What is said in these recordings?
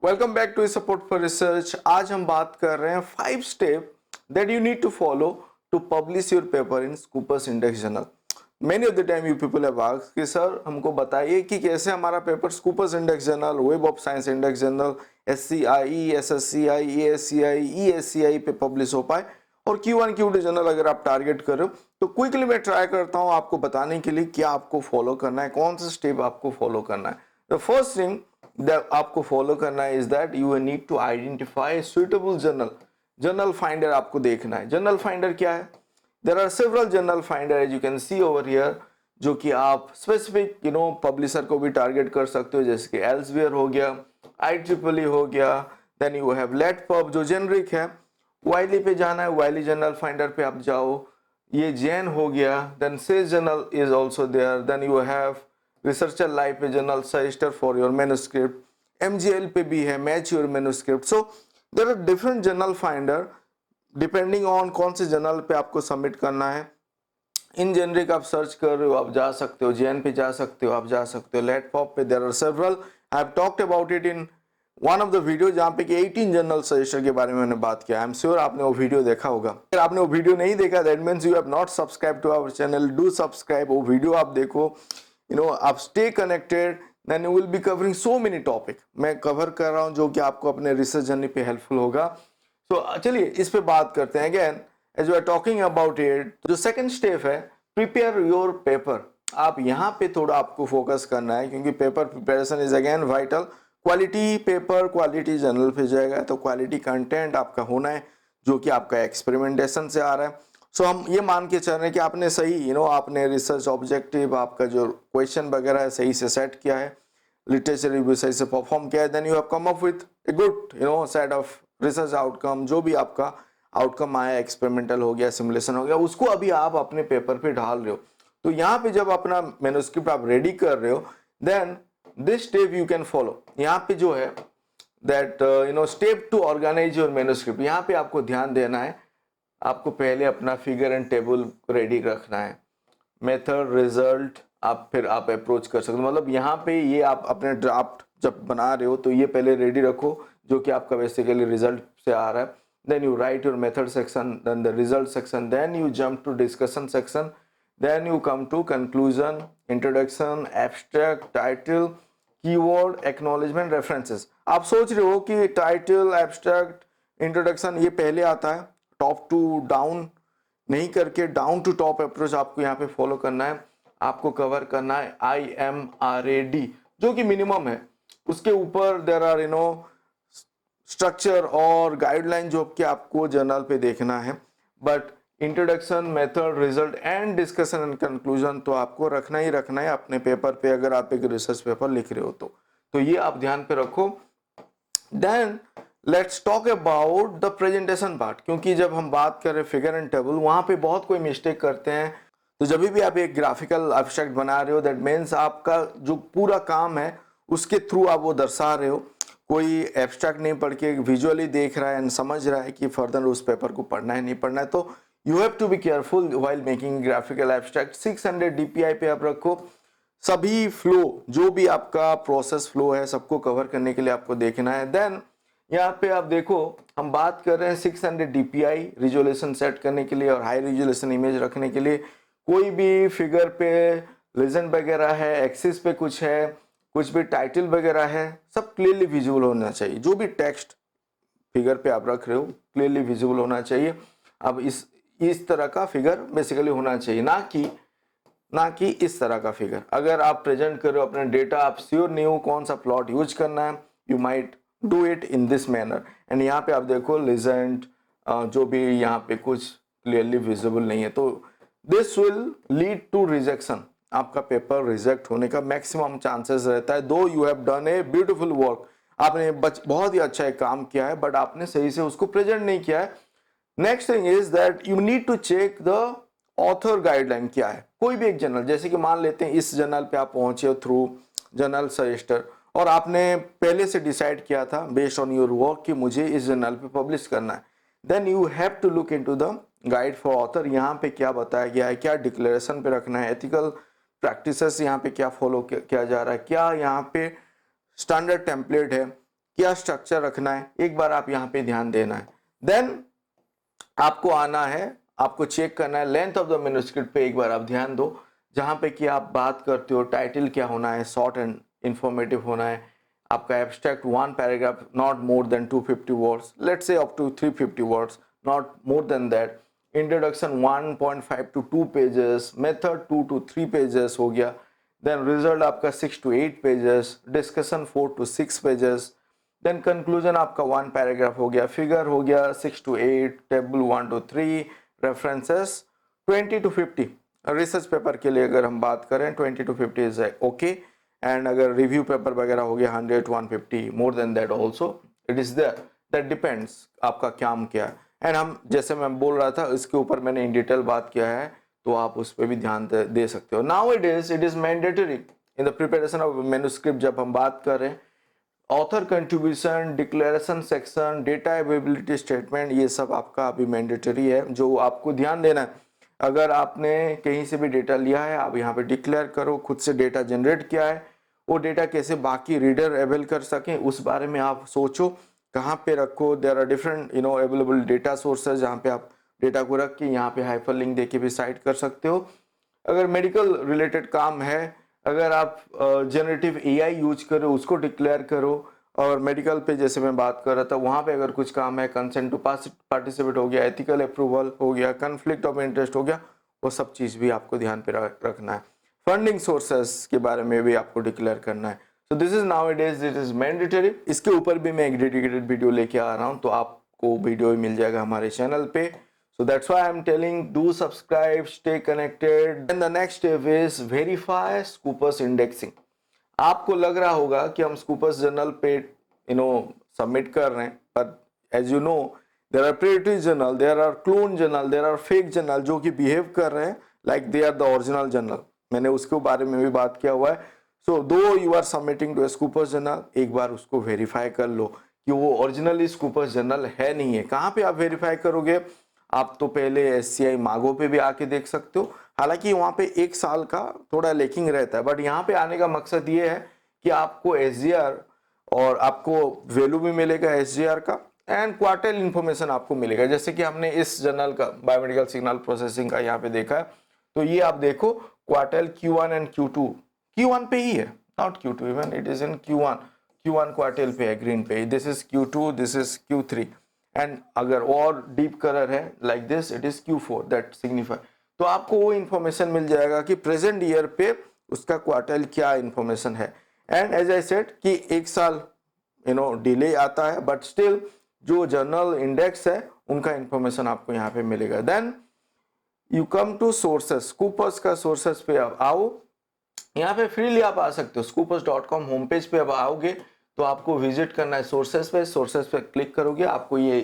Welcome back to support for research. आज हम बात कर रहे हैं 5 step that you need to follow to publish your paper in Scopus index journal. Many of the time you people have asked कि sir हमको बताइए कि कैसे हमारा paper Scopus index journal, web of science index journal, SCI, SSCI, ASCI, ESCI पे publish हो पाए। और Q1 Q2 जर्नल अगर आप टारगेट करो तो क्विकली मैं ट्राई करता हूँ आपको बताने के लिए क्या आपको फॉलो करना है, कौन सा स्टेप आपको फॉलो करना है। द फर्स्ट थिंग दैट आपको फॉलो करना है is that you need to identify suitable journal. Journal finder आपको देखना है। जर्नल फाइंडर क्या है? There are several journal finder as you can see over here, जो कि आप स्पेसिफिक पब्लिशर को भी टारगेट कर सकते हो, जैसे कि एल्सवियर हो गया, IEEE हो गया, देन यू हैव लेटपब जो जेनरिक है। वाइली पे जाना है, वाइली जर्नल फाइंडर पे आप जाओ, ये जैन हो गया। Then Sage journal is also there. Then you have researcher life पे journal suggester for your manuscript. MGL पे भी है match your manuscript. So there are different journal finder depending on कौन से जर्नल पे आपको सबमिट करना है। इन जेनरिक आप सर्च कर रहे हो, आप जा सकते हो, जेन पे जा सकते हो, आप जा सकते हो, लेटपॉप पे there are several. I have talked about it in one of the video जहाँ पे कि 18 जनरल सजेस्टर के बारे में मैंने बात किया। आई एम श्योर आपने वो वीडियो देखा होगा। अगर आपने वो वीडियो नहीं देखा that means you have not subscribe to our channel. Do subscribe, वो वीडियो आप देखो, आप stay connected, then you will be covering so many topic. मैं कवर कर रहा हूँ जो कि आपको अपने रिसर्च जर्नी पे हेल्पफुल होगा। सो चलिए इस पे बात करते हैं। Again as we are talking about it, जो सेकंड स्टेप है प्रिपेयर योर पेपर। आप यहाँ पे थोड़ा आपको फोकस करना है क्योंकि paper preparation is again vital. Quality paper, quality journal पे जाएगा तो क्वालिटी कंटेंट आपका होना है जो कि आपका एक्सपेरिमेंटेशन से आ रहा है। सो हम ये मान के चल रहे हैं कि आपने सही आपने रिसर्च ऑब्जेक्टिव, आपका जो क्वेश्चन वगैरह है सही से सेट किया है, लिटरेचर रिव्यू सही से परफॉर्म किया है, then you have come up with a good set of research outcome. जो भी आपका आउटकम आया, एक्सपेरिमेंटल हो गया, सिमुलेशन हो गया, उसको अभी आप अपने पेपर पे डाल रहे हो। तो यहाँ पे जब अपना मैन्युस्क्रिप्ट आप रेडी कर रहे हो, then this step you can follow. यहाँ पे जो है that step to organise your manuscript. यहाँ पे आपको ध्यान देना है, आपको पहले अपना फिगर एंड टेबल रेडी रखना है। मेथड, रिजल्ट आप फिर आप अप्रोच कर सकते हो। मतलब यहाँ पे ये आप अपने ड्राफ्ट जब बना रहे हो तो ये पहले रेडी रखो जो कि आपका बेसिकली रिजल्ट से आ रहा है। Then you write your method section, then the result section, then you jump to discussion section, then you come to conclusion, introduction, abstract, title, keyword, acknowledgement, references. आप सोच रहे हो कि टाइटल, एब्स्ट्रैक्ट, इंट्रोडक्शन ये पहले आता है, टॉप टू डाउन नहीं करके डाउन टू टॉप अप्रोच आपको यहाँ पे फॉलो करना है। आपको कवर करना है IMRAD जो कि मिनिमम है। उसके ऊपर देर आर स्ट्रक्चर और गाइडलाइन जो कि आपको जर्नल पे देखना है। But introduction, method, result and discussion and conclusion तो आपको रखना ही रखना है अपने पेपर पे, अगर आप एक रिसर्च पेपर लिख रहे हो तो ये आप ध्यान पे रखो। Then let's talk about the presentation part, क्योंकि जब हम बात करें फिगर एंड टेबल वहां पे बहुत कोई मिस्टेक करते हैं। तो जब भी आप एक ग्राफिकल एब्स्ट्रैक्ट बना रहे हो, दैट मीन्स आपका जो पूरा काम है उसके थ्रू आप वो दर्शा रहे हो। कोई एब्स्ट्रैक्ट नहीं पढ़ के विजुअली देख रहा है एंड समझ रहा है कि फर्दर उस पेपर को पढ़ना है नहीं पढ़ना है। तो you have to be careful while making graphical abstract. 600 DPI पे आप रखो। सभी फ्लो जो भी आपका प्रोसेस फ्लो है सबको कवर करने के लिए आपको देखना है। देन यहाँ पे आप देखो हम बात कर रहे हैं 600 DPI रिजोल्यूशन सेट करने के लिए और हाई रिजोल्यूशन इमेज रखने के लिए। कोई भी फिगर पे लेजेंड वगैरह है, एक्सिस पे कुछ है, कुछ भी टाइटल वगैरह है, सब क्लियरली विजुअल होना चाहिए। जो भी टेक्स्ट फिगर पे आप रख रहे हो क्लियरली विजुअल होना चाहिए। अब इस तरह का फिगर बेसिकली होना चाहिए, ना कि इस तरह का फिगर। अगर आप प्रेजेंट कर रहे हो अपना डेटा, आप श्योर नहीं हो कौन सा प्लॉट यूज करना है, you might do it in this manner. And यहाँ पे आप देखो लेजेंड जो भी यहाँ पे कुछ क्लियरली विजिबल नहीं है, तो this will lead to rejection. आपका पेपर रिजेक्ट होने का मैक्सिमम चांसेस रहता है। Though you have done a beautiful work, आपने बहुत ही अच्छा एक काम किया है, बट आपने सही से उसको प्रेजेंट नहीं किया है। Next thing is that you need to check the author guideline क्या है। कोई भी एक जर्नल, जैसे कि मान लेते हैं इस जर्नल पे आप पहुंचे हो थ्रू जर्नल सजेस्टर और आपने पहले से डिसाइड किया था बेस्ड ऑन योर वर्क कि मुझे इस जर्नल पे पब्लिश करना है, then you have to look into the guide for author. यहाँ पे क्या बताया गया है, क्या डिक्लेरेशन पे रखना है, एथिकल प्रैक्टिसेस यहाँ पे क्या फॉलो किया जा रहा है, क्या यहाँ पे स्टैंडर्ड टेम्पलेट है, क्या स्ट्रक्चर रखना है, एक बार आप यहाँ पे ध्यान देना है। देन आपको आना है, आपको चेक करना है लेंथ ऑफ द मैन्युस्क्रिप्ट पे एक बार आप ध्यान दो, जहाँ पे कि आप बात करते हो टाइटल क्या होना है, शॉर्ट एंड इंफॉर्मेटिव होना है, आपका abstract 1 paragraph not more than 250 words, let's say up to 350 words, not more than that, introduction 1.5 to 2 pages, method 2 to 3 pages हो गया, देन रिजल्ट आपका 6 to 8 pages, discussion 4 to 6 pages, then conclusion आपका 1 paragraph हो गया, figure हो गया 6 to 8, table 1 to 3, references 20 to 50। रिसर्च पेपर के लिए अगर हम बात करें 20 to 50 इज ओके, एंड अगर रिव्यू पेपर वगैरह हो गया 100 150, more than that also it is there, that depends आपका काम क्या है। एंड हम जैसे मैं बोल रहा था इसके ऊपर मैंने इन डिटेल बात किया है, तो आप उस पर भी ध्यान दे सकते हो। Now it is mandatory in the preparation of manuscript. जब हम बात कर रहे हैं author contribution, declaration section, data availability statement, ये सब आपका अभी मैंडेटरी है, जो आपको ध्यान देना है। अगर आपने कहीं से भी डेटा लिया है, आप यहाँ पे डिक्लेयर करो, खुद से डेटा जनरेट किया है, वो डेटा कैसे बाकी रीडर अवेल कर सकें उस बारे में आप सोचो, कहाँ पे रखो। There are different available data sources जहाँ पे आप डेटा को रख के यहाँ पे हाइपरलिंक देके भी साइट कर सकते हो। अगर मेडिकल रिलेटेड काम है, अगर आप जनरेटिव एआई यूज करो, उसको डिक्लेयर करो। और मेडिकल पे जैसे मैं बात कर रहा था, वहाँ पे अगर कुछ काम है, कंसेंट टू पार्टिसिपेट हो गया, एथिकल अप्रूवल हो गया, कन्फ्लिक्ट ऑफ इंटरेस्ट हो गया, वो सब चीज़ भी आपको ध्यान पे रखना है। फंडिंग सोर्सेस के बारे में भी आपको डिक्लेयर करना है। So this is now it is mandatory. इसके ऊपर भी मैं एक डेडिकेटेड वीडियो लेके आ रहा हूँ, तो आपको वीडियो मिल जाएगा हमारे चैनल पे। So that's why I'm telling, do subscribe, stay connected. Then the next step is verify Scopus indexing. आपको लग रहा होगा कि हम Scopus journal पे सबमिट कर रहे हैं, पर as you know there are proprietary journal, there are clone journal, there are fake journal जो कि behave कर रहे हैं like they are the original journal। मैंने उसके बारे में भी बात किया हुआ है। So though you are submitting to a Scopus journal, एक बार उसको वेरीफाई कर लो कि वो ओरिजिनली Scopus journal है नहीं है। कहाँ पे आप वेरीफाई करोगे? आप तो पहले SCI मागो पे भी आके देख सकते हो, हालांकि वहाँ पे 1 साल का थोड़ा लेकिंग रहता है, बट यहाँ पे आने का मकसद ये है कि आपको SGR और आपको वैल्यू भी मिलेगा SGR का, एंड क्वार्टर इन्फॉर्मेशन आपको मिलेगा। जैसे कि हमने इस जर्नल का बायोमेडिकल सिग्नल प्रोसेसिंग का यहाँ पे देखा है, तो ये आप देखो quarter Q1 and Q2 Q1 पे ही है, not Q2, even it is in Q1 quarter पे है, ग्रीन पे। This is Q2, this is Q3, and अगर और डीप कलर है like this, it is Q4, that signify. तो आपको वो इंफॉर्मेशन मिल जाएगा कि प्रेजेंट ईयर पे उसका क्वार्टर क्या इंफॉर्मेशन है। एंड एज आई सेड कि 1 साल डिले आता है, बट स्टिल जो जर्नल इंडेक्स है उनका इंफॉर्मेशन आपको यहाँ पे मिलेगा। Then you come to sources, Scopus का सोर्सेस पे आप आओ, यहाँ पे फ्रीली आप आ सकते हो। scoopus.com होम पेज पे अब आओगे तो आपको विजिट करना है सोर्सेस पे। सोर्सेस पे क्लिक करोगे, आपको ये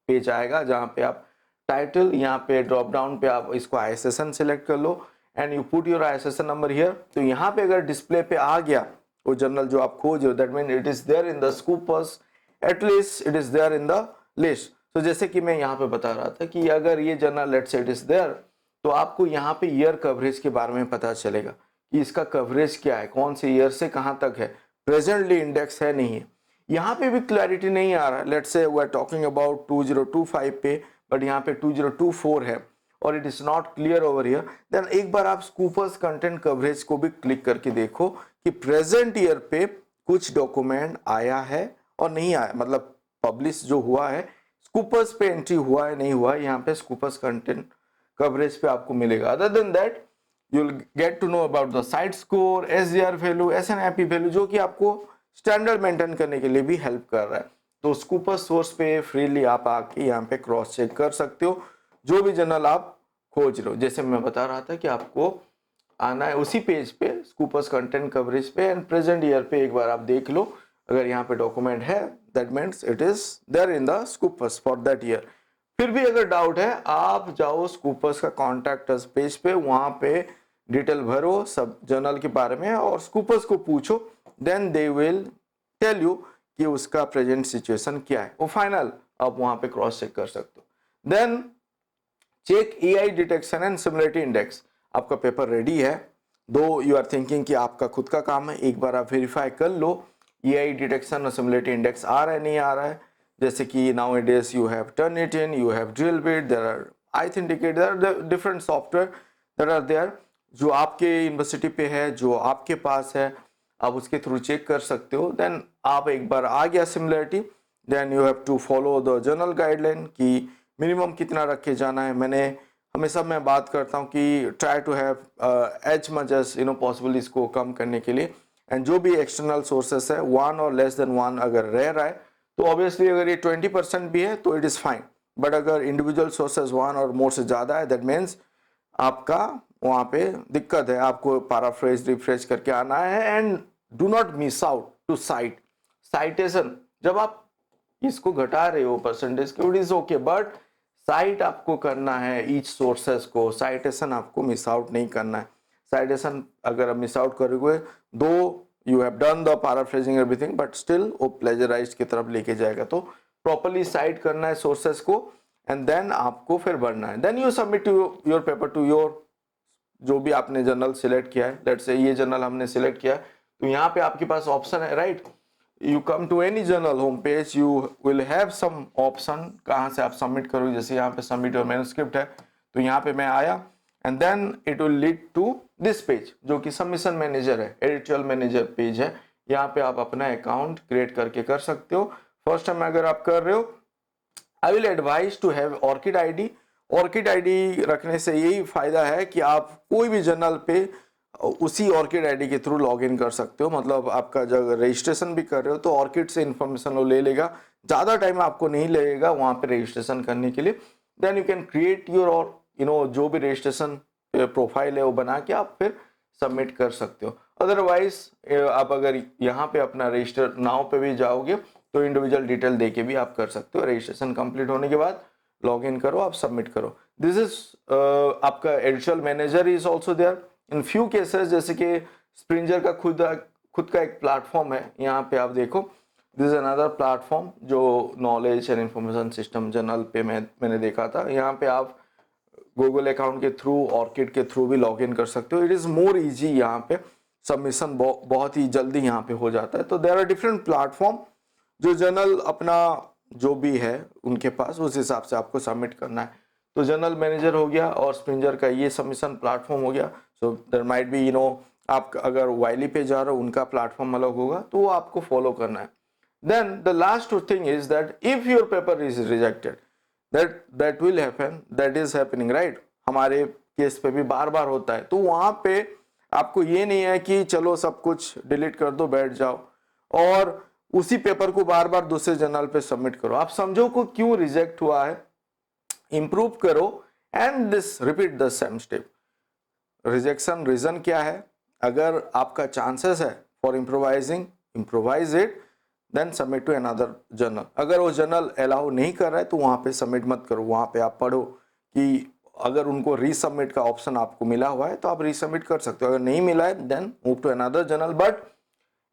पेज आएगा जहाँ पे आप टाइटल, यहाँ पे ड्रॉप डाउन पे आप इसको ISSN सेलेक्ट कर लो, and you put your ISSN number here. तो यहाँ पे अगर डिस्प्ले पे आ गया वो जर्नल जो आप खोज रहे हो, that mean it is there in the Scopus, at least it is there in the list. तो जैसे कि मैं यहाँ पे बता रहा था कि अगर ये journal let's say it is there, तो आपको यहाँ पे ईयर कवरेज के बारे में पता चलेगा कि इसका कवरेज क्या है, कौन से ईयर से कहाँ तक है, प्रेजेंटली इंडेक्स है नहीं है। यहाँ पे भी क्लैरिटी नहीं आ रहा है, let's say we are talking about 2025 पे, बट यहाँ पे 2024 है और it is not clear over here. Then एक बार आप स्कूपर्स कंटेंट कवरेज को भी क्लिक करके देखो कि प्रेजेंट ईयर पे कुछ डॉक्यूमेंट आया है और नहीं आया, मतलब पब्लिश जो हुआ है स्कूपर्स पे एंट्री हुआ है नहीं हुआ है, यहाँ पे स्कूपर्स कंटेंट कवरेज पे आपको मिलेगा। Other than that you'll get to know about the site score, SGR value, SNIP value, जो कि आपको स्टैंडर्ड मेंटेन करने के लिए भी हेल्प कर रहा है। तो स्कूपर्स सोर्स पे फ्रीली आप आके यहाँ पे क्रॉस चेक कर सकते हो जो भी जर्नल आप खोज रहे हो। जैसे मैं बता रहा था कि आपको आना है उसी पेज पे, स्कूपर्स कंटेंट कवरेज पे, एंड प्रेजेंट ईयर पे एक बार आप देख लो, अगर यहाँ पे डॉक्यूमेंट है that means it is there in the Scopus for that year. फिर भी अगर डाउट है, आप जाओ स्कूपर्स का कॉन्टैक्ट अस पेज पे, वहां पे डिटेल भरो सब जर्नल के बारे में और स्कूपर्स को पूछो, then they will tell you कि उसका प्रेजेंट सिचुएशन क्या है। वो फाइनल आप वहां पे क्रॉस चेक कर सकते हो। Then check AI detection and similarity index. आपका पेपर रेडी है, दो यू आर थिंकिंग कि आपका खुद का काम है, एक बार आप वेरीफाई कर लो EI डिटेक्शन और सिमिलरिटी इंडेक्स आ रहा है नहीं आ रहा है, जैसे कि now it is you have Turnitin, you have DrillBit, there are iThenticate, there are different software that are there जो आपके यूनिवर्सिटी पे है, जो आपके पास है, आप उसके थ्रू चेक कर सकते हो। देन आप एक बार आ गया similarity, then you have to follow the general guideline कि मिनिमम कितना रख के जाना है। मैंने हमेशा मैं बात करता हूँ कि try to have as much as possible इसको कम करने के लिए। एंड जो भी एक्सटर्नल सोर्सेस है 1 और लेस देन 1 अगर रह रहा है तो ऑब्वियसली अगर ये 20% भी है तो इट इज़ फाइन, बट अगर इंडिविजुअल सोर्सेज 1 और मोर से ज़्यादा है दैट मीन्स आपका वहाँ पे दिक्कत है, आपको पैराफ्रेज रिफ्रेश करके आना है। And do not miss out to citation. जब आप इसको घटा रहे हो परसेंटेज के it is okay, but cite आपको करना है ईच सोर्सेस को, साइटेशन आपको मिस आउट नहीं करना है। साइटेशन अगर आप मिस आउट करोगे दो you have done the paraphrasing everything but still वो प्लेजराइज्ड की तरफ लेके जाएगा। तो प्रॉपर्ली साइट करना है सोर्सेस को एंड देन आपको फिर बढ़ना है। Then you submit your paper to your जो भी आपने जर्नल सिलेक्ट किया है। लेट्स से ये जर्नल हमने सिलेक्ट किया है तो यहाँ पे आपके पास ऑप्शन है, right. You come to any journal home page, you will have some option कहाँ से आप सबमिट करोगे। जैसे यहाँ पे सबमिट योर मैन्युस्क्रिप्ट है तो यहाँ पे मैं आया and then it will lead to this page जो कि सबमिशन मैनेजर है, एडिटोरियल मैनेजर पेज है। यहाँ पे आप अपना अकाउंट क्रिएट करके कर सकते हो। फर्स्ट टाइम अगर आप कर रहे हो I will advise to have ORCID ID. ORCID ID रखने से यही फायदा है कि आप कोई भी जर्नल पे उसी ऑर्किड आईडी के थ्रू लॉग इन कर सकते हो। मतलब आपका जब रजिस्ट्रेशन भी कर रहे हो तो ऑर्किड से इन्फॉर्मेशन वो ले लेगा, ज़्यादा टाइम आपको नहीं लगेगा वहाँ पे रजिस्ट्रेशन करने के लिए। Then you can create your और जो भी रजिस्ट्रेशन प्रोफाइल है वो बना के आप फिर सबमिट कर सकते हो। अदरवाइज आप अगर यहाँ पे अपना रजिस्टर नाउ पे भी जाओगे तो इंडिविजुअल डिटेल दे के भी आप कर सकते हो। रजिस्ट्रेशन कंप्लीट होने के बाद लॉग इन करो, आप सबमिट करो। दिस इज आपका editorial manager is also there in few cases, जैसे कि स्प्रिंजर का खुद का एक प्लेटफॉर्म है। यहाँ पे आप देखो दिस इज अनदर प्लेटफॉर्म जो knowledge and information system journal पे मैंने देखा था। यहाँ पे आप गूगल अकाउंट के थ्रू ऑर्किड के थ्रू भी लॉग इन कर सकते हो। इट इज़ मोर इजी, यहाँ पे सबमिशन बहुत ही जल्दी यहाँ पे हो जाता है। तो देयर आर डिफरेंट प्लेटफॉर्म जो जर्नल अपना जो भी है उनके पास उस हिसाब से आपको सबमिट करना है। तो जर्नल मैनेजर हो गया और स्प्रिंजर का ये सबमिशन प्लेटफॉर्म हो गया। सो देयर माइट बी आप अगर वाइली पे जा रहे हो उनका प्लेटफॉर्म अलग होगा तो वो आपको फॉलो करना है। Then the last thing is that if your paper is rejected that will happen, that is happening, right. हमारे केस पे भी बार बार होता है। तो वहाँ पे आपको ये नहीं है कि चलो सब कुछ डिलीट कर दो बैठ जाओ और उसी पेपर को बार बार दूसरे जर्नल पे सबमिट करो। आप समझो को क्यों रिजेक्ट हुआ है, इंप्रूव करो and this repeat the same step. Rejection reason क्या है, अगर आपका चांसेस है for improvising, improvise it, then submit to another journal. अगर वो जर्नल अलाउ नहीं कर रहा है तो वहाँ पे सबमिट मत करो। वहाँ पे आप पढ़ो कि अगर उनको रीसबमिट का ऑप्शन आपको मिला हुआ है तो आप रीसबमिट कर सकते हो। अगर नहीं मिला है then move to another journal, but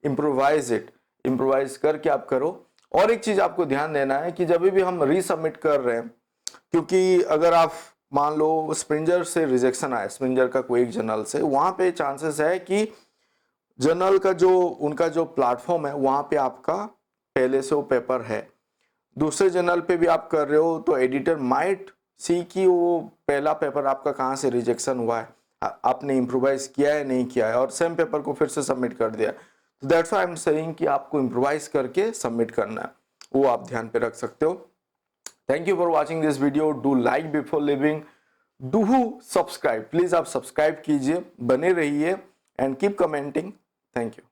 improvise it, improvise करके आप करो। और एक चीज आपको ध्यान देना है कि जब भी हम रीसबमिट कर रहे हैं, क्योंकि अगर आप मान लो स्प्रिंजर से रिजेक्शन आया, स्प्रिंजर का कोई एक जर्नल से, वहाँ पे चांसेस है कि जर्नल का जो उनका जो प्लेटफॉर्म है वहाँ पे आपका पहले से वो पेपर है। दूसरे जर्नल पे भी आप कर रहे हो तो एडिटर माइट सी कि वो पहला पेपर आपका कहाँ से रिजेक्शन हुआ है, आपने इम्प्रोवाइज किया है नहीं किया है, और सेम पेपर को फिर से सबमिट कर दिया। तो that's why I am saying कि आपको इम्प्रोवाइज करके सबमिट करना है, वो आप ध्यान पे रख सकते हो। Thank you for watching this video. Do like before living, do subscribe, please आप सब्सक्राइब कीजिए, बने रहिए and keep commenting. Thank you.